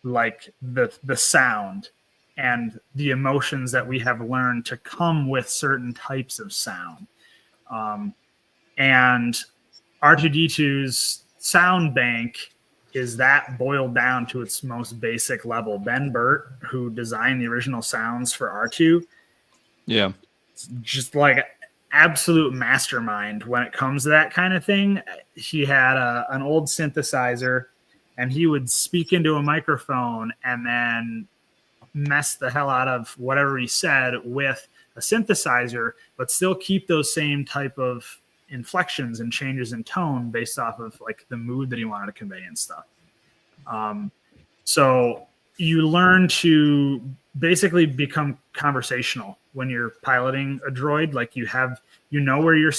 like the sound and the emotions that we have learned to come with certain types of sound. And R2D2's sound bank is that boiled down to its most basic level. Ben Burt, who designed the original sounds for R2, just like absolute mastermind when it comes to that kind of thing. He had an old synthesizer, and he would speak into a microphone and then mess the hell out of whatever he said with a synthesizer, but still keep those same type of inflections and changes in tone based off of like the mood that he wanted to convey and stuff. So you learn to basically become conversational when you're piloting a droid. Like you know where your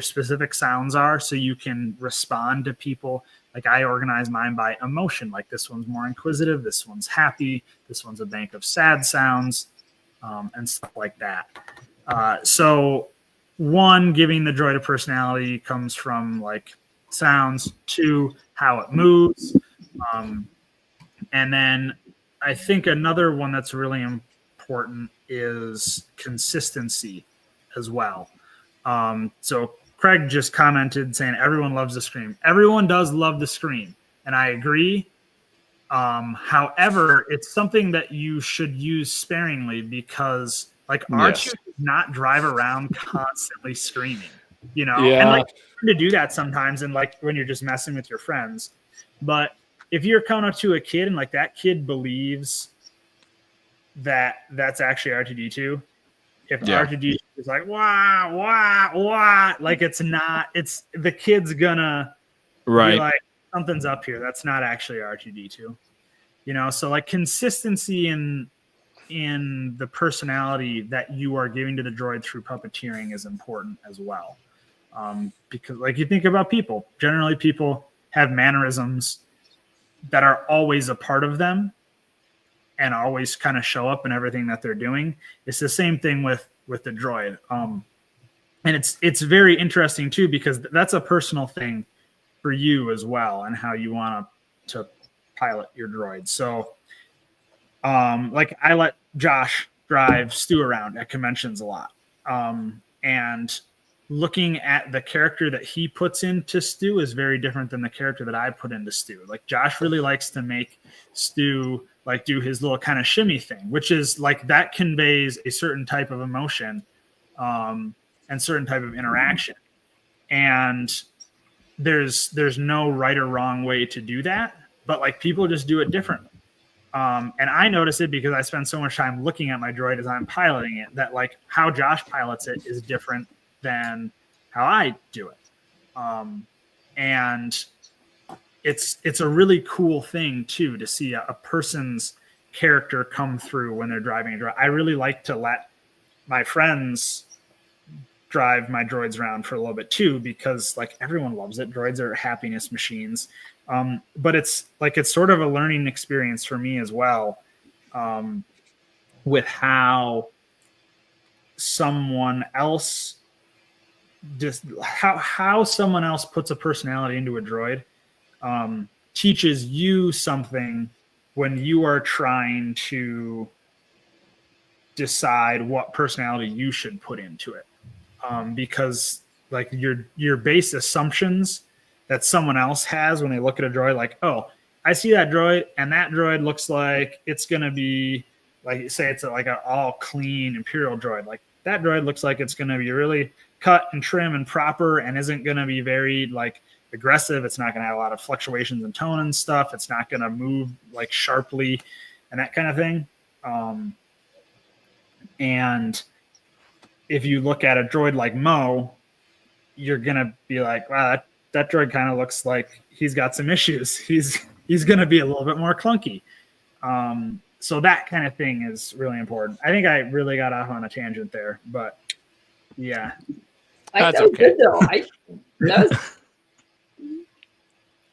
specific sounds are, so you can respond to people. Like I organize mine by emotion. Like this one's more inquisitive, this one's happy, this one's a bank of sad sounds, and stuff like that. So one, giving the droid a personality comes from like sounds, 2, how it moves. And then I think another one that's really important is consistency as well. So Craig just commented saying everyone loves the scream. Everyone does love the scream, and I agree. However, it's something that you should use sparingly because like R2 does not drive around constantly screaming, you know, and like to do that sometimes and like when you're just messing with your friends. But if you're coming up to a kid and like that kid believes that that's actually R2D2, if R2D2 is like wah wah wah, like it's not, it's the kid's gonna be like something's up here. That's not actually R2D2, you know. So like consistency in the personality that you are giving to the droid through puppeteering is important as well, because like you think about people, generally people have mannerisms that are always a part of them and always kind of show up in everything that they're doing. It's the same thing with the droid. And it's very interesting too, because that's a personal thing for you as well and how you want to pilot your droid. So like I let Josh drive Stu around at conventions a lot. And looking at the character that he puts into Stu is very different than the character that I put into Stu. Like Josh really likes to make Stu like do his little kind of shimmy thing, which is like that conveys a certain type of emotion and certain type of interaction. And there's no right or wrong way to do that, but like people just do it differently. And I notice it because I spend so much time looking at my droid as I'm piloting it that like how Josh pilots it is different than how I do it. And it's a really cool thing too to see a person's character come through when they're driving a droid. I really like to let my friends drive my droids around for a little bit too, because like everyone loves it. Droids are happiness machines. But it's sort of a learning experience for me as well, with how someone else how someone else puts a personality into a droid, teaches you something when you are trying to decide what personality you should put into it. Because like your base assumptions that someone else has when they look at a droid, like, oh, I see that droid and that droid looks like it's going to be like, say it's like an all clean Imperial droid. Like that droid looks like it's going to be really cut and trim and proper and isn't going to be very like aggressive. It's not going to have a lot of fluctuations in tone and stuff. It's not going to move like sharply and that kind of thing. And if you look at a droid like Mo, you're going to be like, wow, that droid kind of looks like he's got some issues. He's going to be a little bit more clunky. So that kind of thing is really important. I think I really got off on a tangent there, but yeah. That's okay.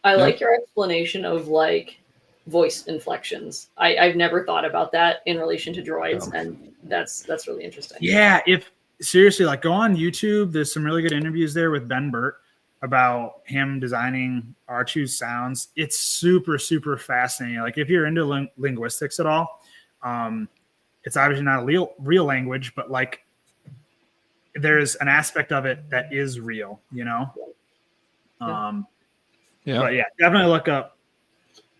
I like your explanation of like voice inflections. I've never thought about that in relation to droids, and that's really interesting. Yeah, if seriously, like go on YouTube. There's some really good interviews there with Ben Burt about him designing R2's sounds. It's super, super fascinating. Like if you're into linguistics at all, it's obviously not a real language, but like there's an aspect of it that is real, you know? But yeah, definitely look up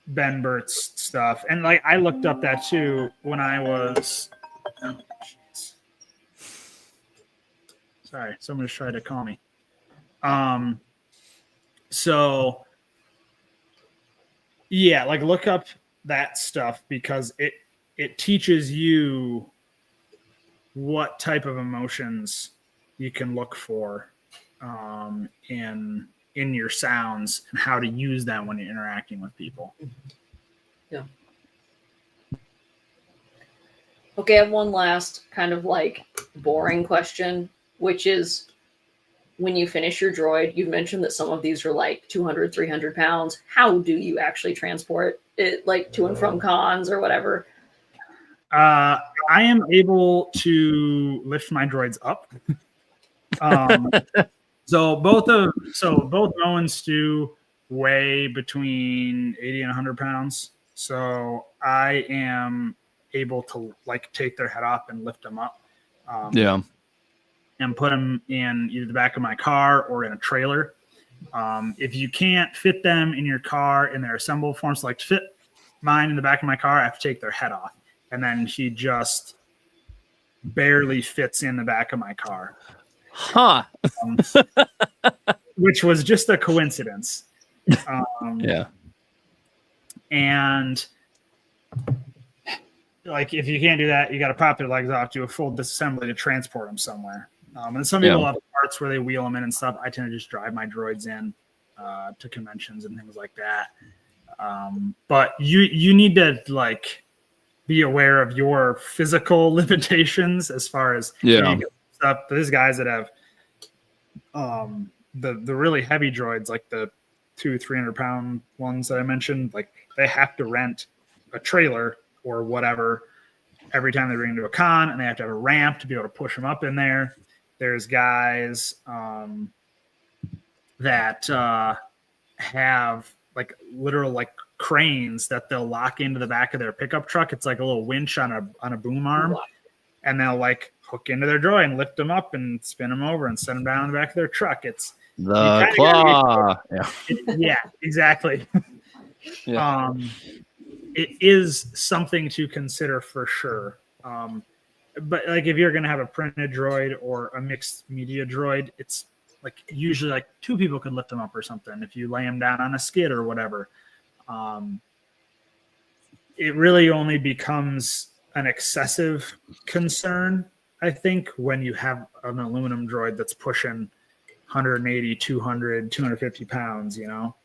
Ben Burt's stuff. And like I looked up that too when I was sorry, someone just tried to call me. So yeah, like look up that stuff because it teaches you what type of emotions you can look for in your sounds and how to use them when you're interacting with people. Yeah. Okay, I have one last kind of like boring question, which is when you finish your droid, you mentioned that some of these are like 200, 300 pounds. How do you actually transport it like to and from cons or whatever? I am able to lift my droids up. So both Mo and Stu weigh between 80 and 100 pounds. So I am able to like take their head off and lift them up. Yeah. And put them in either the back of my car or in a trailer. If you can't fit them in your car in their assembled form, so like to fit mine in the back of my car, I have to take their head off. And then he just barely fits in the back of my car. Huh. Which was just a coincidence. Yeah. And like, if you can't do that, you got to pop their legs off, do a full disassembly to transport them somewhere. And some people have parts where they wheel them in and stuff. I tend to just drive my droids in to conventions and things like that. But you need to like be aware of your physical limitations as far as stuff. There's guys that have the really heavy droids, like the 200-300 pound ones that I mentioned. Like they have to rent a trailer or whatever every time they bring them to a con, and they have to have a ramp to be able to push them up in there. There's guys that have like literal like cranes that they'll lock into the back of their pickup truck. It's like a little winch on a boom arm, and they'll like hook into their droid and lift them up and spin them over and send them down in the back of their truck. It's the claw. Yeah, exactly. Yeah. It is something to consider for sure. But like if you're going to have a printed droid or a mixed media droid, it's like usually like two people can lift them up or something. If you lay them down on a skid or whatever, it really only becomes an excessive concern, I think, when you have an aluminum droid that's pushing 180, 200, 250 pounds, you know?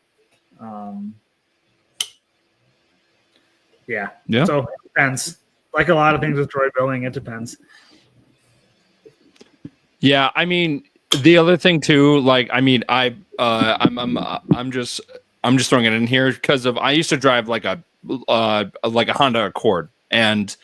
Yeah. So it depends. Like a lot of things with droid building, it depends. Yeah, I mean, the other thing too, like, I mean, I'm just throwing it in here because I used to drive like a Honda Accord, and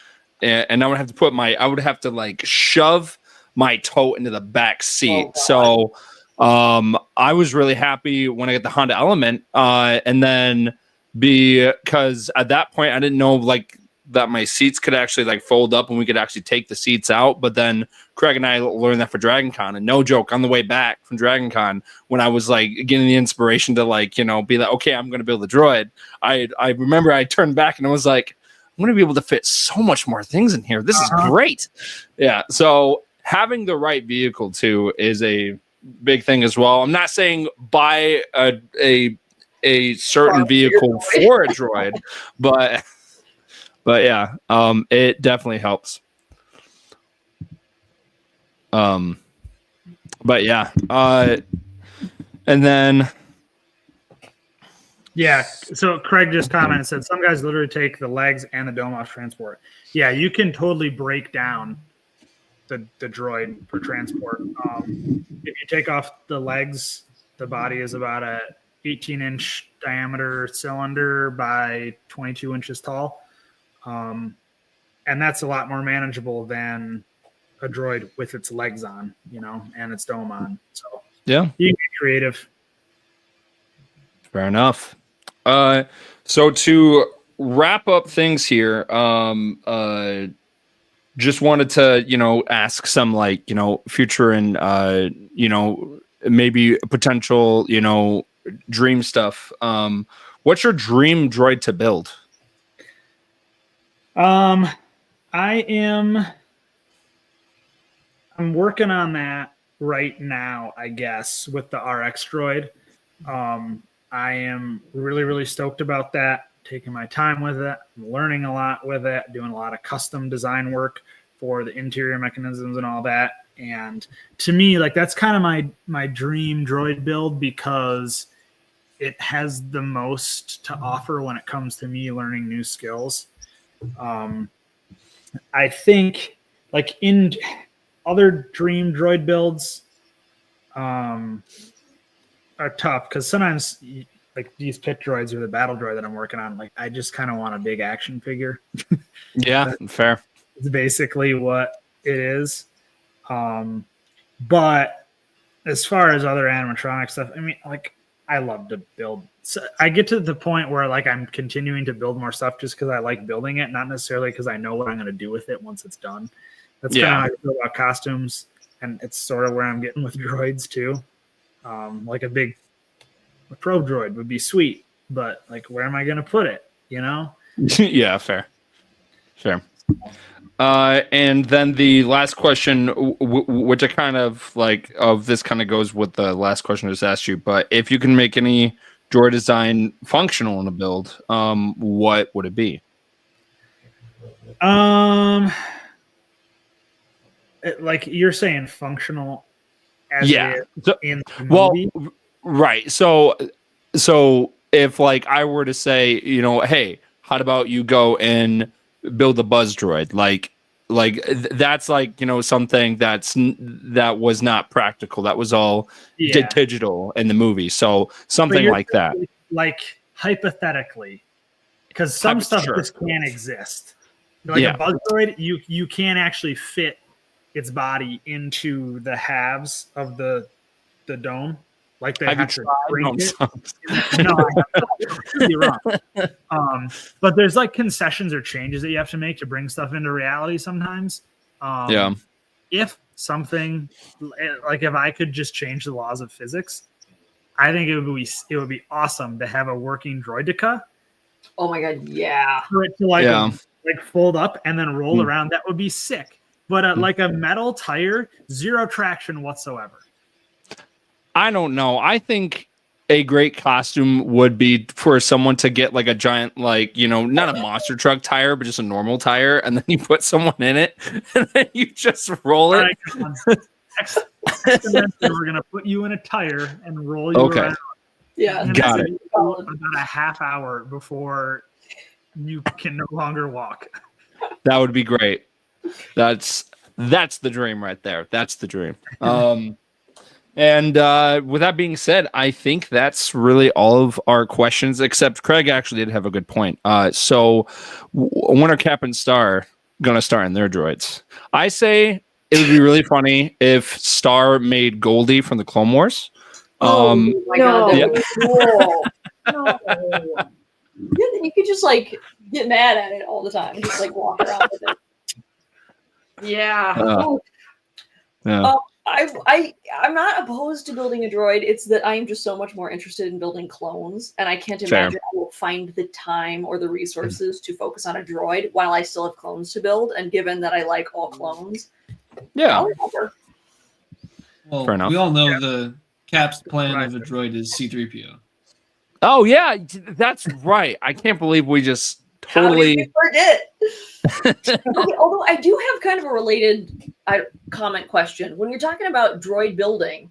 I would have to I would have to like shove my toe into the back seat. So I was really happy when I got the Honda Element, and then because at that point I didn't know like that my seats could actually like fold up and we could actually take the seats out. But then Craig and I learned that for Dragon Con, and no joke, on the way back from Dragon Con, when I was like getting the inspiration to like, you know, be like, okay, I'm going to build a droid. I remember I turned back and I was like, I'm going to be able to fit so much more things in here. This is great. Yeah. So having the right vehicle too is a big thing as well. I'm not saying buy a certain vehicle for a droid, but yeah, it definitely helps. But yeah, and then yeah. So Craig just commented and said some guys literally take the legs and the dome off transport. Yeah, you can totally break down the droid for transport. If you take off the legs, the body is about a 18-inch diameter cylinder by 22 inches tall. And that's a lot more manageable than a droid with its legs on, you know, and its dome on. So yeah, you can get creative. Fair enough. So to wrap up things here, just wanted to, you know, ask some like, you know, future and, you know, maybe potential, you know, dream stuff. What's your dream droid to build? I'm working on that right now, I guess, with the RX droid. I am really, really stoked about that. Taking my time with it, I'm learning a lot with it, doing a lot of custom design work for the interior mechanisms and all that. And to me, like that's kind of my dream droid build because it has the most to offer when it comes to me learning new skills. I think like in other dream droid builds are tough because sometimes like these pit droids or the battle droid that I'm working on, like I just kind of want a big action figure. Yeah, fair. It's basically what it is. But as far as other animatronic stuff, I mean, like I love to build. So I get to the point where like I'm continuing to build more stuff just because I like building it, not necessarily because I know what I'm going to do with it once it's done. That's kind of how I feel about costumes, and it's sort of where I'm getting with droids too. Like a pro droid would be sweet, but like where am I going to put it? You know? Yeah, fair. And then the last question, which I kind of like, of this kind of goes with the last question I just asked you, but if you can make any droid design functional in a build, what would it be? Like you're saying functional as Yeah. it is So, in the well, movie? right. So if like I were to say, you know, hey, how about you go and build a buzz droid? That's like, you know, something that was not practical. That was all Yeah. digital in the movie. So But something you're like that. like hypothetically, because some stuff Sure. just can't exist. Like Yeah. a bug droid, you can't actually fit its body into the halves of the dome. Like they Have you have to tried? shrink No, it. No, you're wrong. But there's like concessions or changes that you have to make to bring stuff into reality sometimes. Yeah. If something like if I could just change the laws of physics, I think it would be awesome to have a working droideka Oh my god, yeah. for it to like fold up and then roll Hmm. around. That would be sick. But like a metal tire, zero traction whatsoever. I don't know. I think a great costume would be for someone to get like a giant, like, you know, not a monster truck tire, but just a normal tire, and then you put someone in it, and then you just roll All it. right, come on. Next dimension, we're gonna put you in a tire and roll you Okay. around. Yeah. And Got that's it. about a half hour before you can no longer walk. That would be great. That's the dream right there. That's the dream. And with that being said, I think that's really all of our questions, except Craig actually did have a good point. So when are Cap and Star gonna star in their droids? I say it would be really funny if Star made Goldie from the Clone Wars. Oh my god, that yeah. would be cool. No. Yeah, you could just like get mad at it all the time and just like walk around with it. Yeah. Oh, Yeah. I'm not opposed to building a droid. It's that I am just so much more interested in building clones, and I can't Fair. imagine I will find the time or the resources to focus on a droid while I still have clones to build. And given that I like all clones, Yeah. Well, Fair enough. we all know the Cap's plan of a droid is C-3PO. Oh yeah, that's right. I can't believe we just How did totally you forget? Okay, although I do have kind of a related comment question. When you're talking about droid building,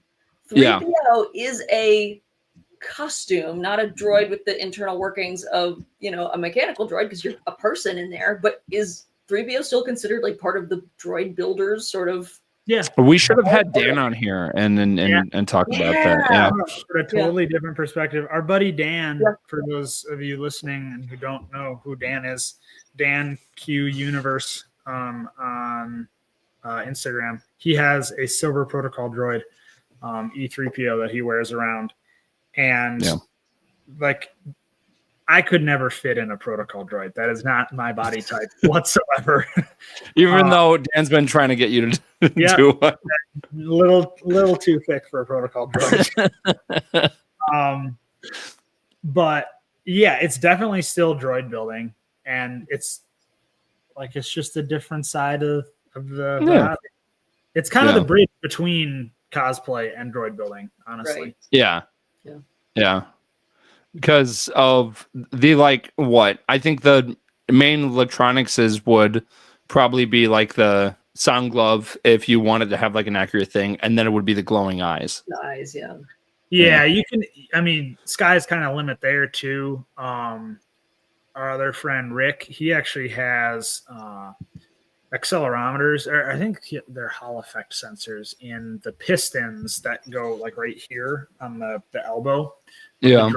3PO is a costume, not a droid with the internal workings of, you know, a mechanical droid because you're a person in there. But is 3PO still considered like part of the droid builders sort of? Yeah. We should have had Dan on here and talk about that. Yeah. For a totally different perspective. Our buddy Dan, for those of you listening and who don't know who Dan is, Dan Q Universe on Instagram. He has a silver protocol droid, E3PO, that he wears around. And like I could never fit in a protocol droid. That is not my body type whatsoever. Even though Dan's been trying to get you to do it. Little too thick for a protocol droid. But yeah, it's definitely still droid building, and it's just a different side of the hobby. It's kind of the bridge between cosplay and droid building, honestly. Right. Yeah. Because of the I think the main electronics would probably be like the sound glove if you wanted to have like an accurate thing, and then it would be the glowing eyes. The eyes, Yeah, you can. I mean, sky's kind of limit there too. Our other friend Rick, he actually has accelerometers, or I think they're Hall effect sensors in the pistons that go like right here on the elbow. Yeah.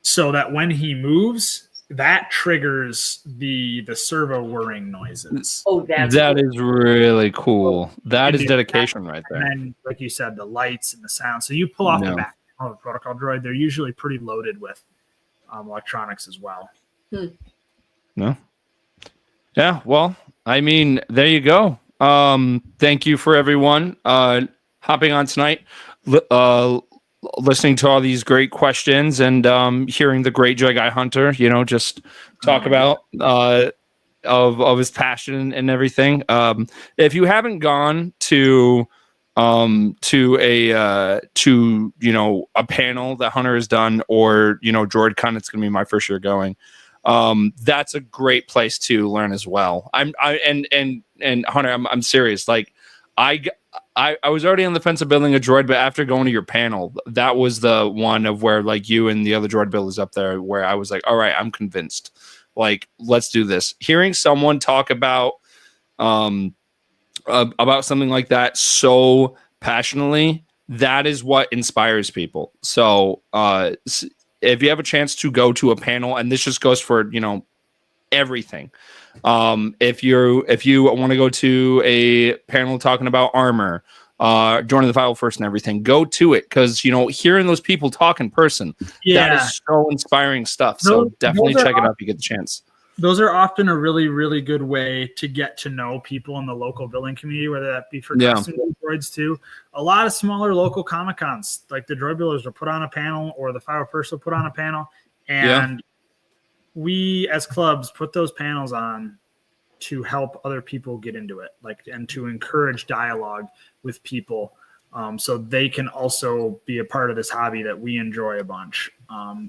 So that when he moves, that triggers the servo whirring noises. Oh, that's That cool. is really cool. That And is do dedication right And there. then, like you said, the lights and the sound. So you pull off the No. back of a protocol droid, they're usually pretty loaded with electronics as well. No. Yeah, well, I mean, there you go. Thank you for everyone hopping on tonight, listening to all these great questions and hearing the great Joy Guy Hunter, just talk about of his passion and everything. If you haven't gone to a panel that Hunter has done, or DroidCon, it's gonna be my first year going. That's a great place to learn as well. And Hunter, I'm serious. Like I was already on the fence of building a droid, but after going to your panel, that was the one of where like you and the other droid builders up there, where I was like, all right, I'm convinced. Like, let's do this. Hearing someone talk about something like that so passionately, that is what inspires people. So if you have a chance to go to a panel, and this just goes for everything, if you want to go to a panel talking about armor, joining the file first and everything, go to it, because hearing those people talk in person, that is so inspiring stuff. So definitely check it out if you get the chance. Those are often a really, really good way to get to know people in the local building community, whether that be for custom droids too. A lot of smaller local Comic Cons, like the Droid Builders, will put on a panel, or the Fire First will put on a panel, and we as clubs put those panels on to help other people get into it, and to encourage dialogue with people, so they can also be a part of this hobby that we enjoy a bunch.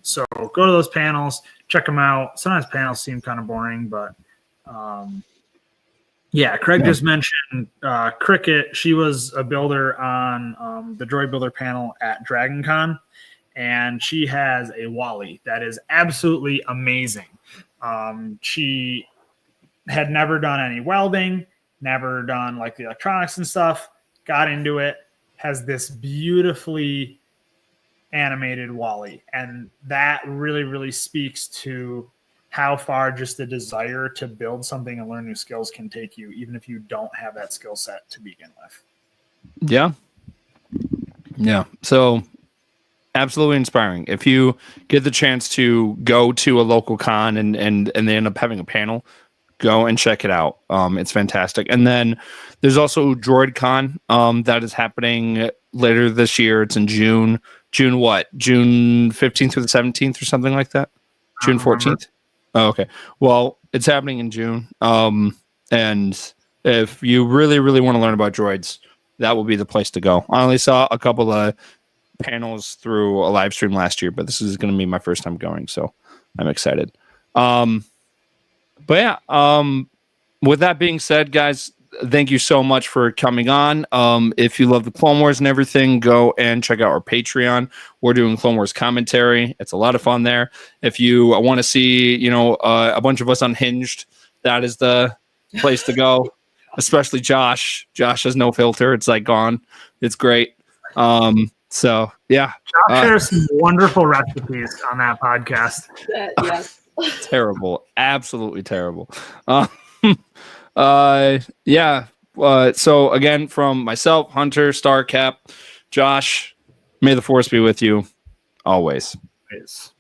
So go to those panels, check them out. Sometimes panels seem kind of boring, but Craig just mentioned Cricket. She was a builder on the Droid Builder panel at Dragon Con, and she has a Wally that is absolutely amazing. She had never done any welding, never done like the electronics and stuff, got into it, has this beautifully animated Wally, and that really, really speaks to how far just the desire to build something and learn new skills can take you, even if you don't have that skill set to begin with. Yeah. So absolutely inspiring. If you get the chance to go to a local con and they end up having a panel, go and check it out. It's fantastic. And then there's also DroidCon that is happening later this year. It's in June. June what? June 15th through the 17th or something like that? June 14th? Oh, okay. Well, it's happening in June. And if you really, really want to learn about droids, that will be the place to go. I only saw a couple of panels through a live stream last year, but this is going to be my first time going, so I'm excited. But yeah, with that being said, guys, thank you so much for coming on. If you love the Clone Wars and everything, go and check out our Patreon. We're doing Clone Wars commentary. It's a lot of fun there. If you want to see, a bunch of us unhinged, that is the place to go. Especially Josh. Josh has no filter. It's like gone. It's great. So yeah, Josh shares some wonderful recipes on that podcast. Yes. Terrible, absolutely terrible. So again, from myself, Hunter, Starcap, Josh, may the force be with you always. Yes.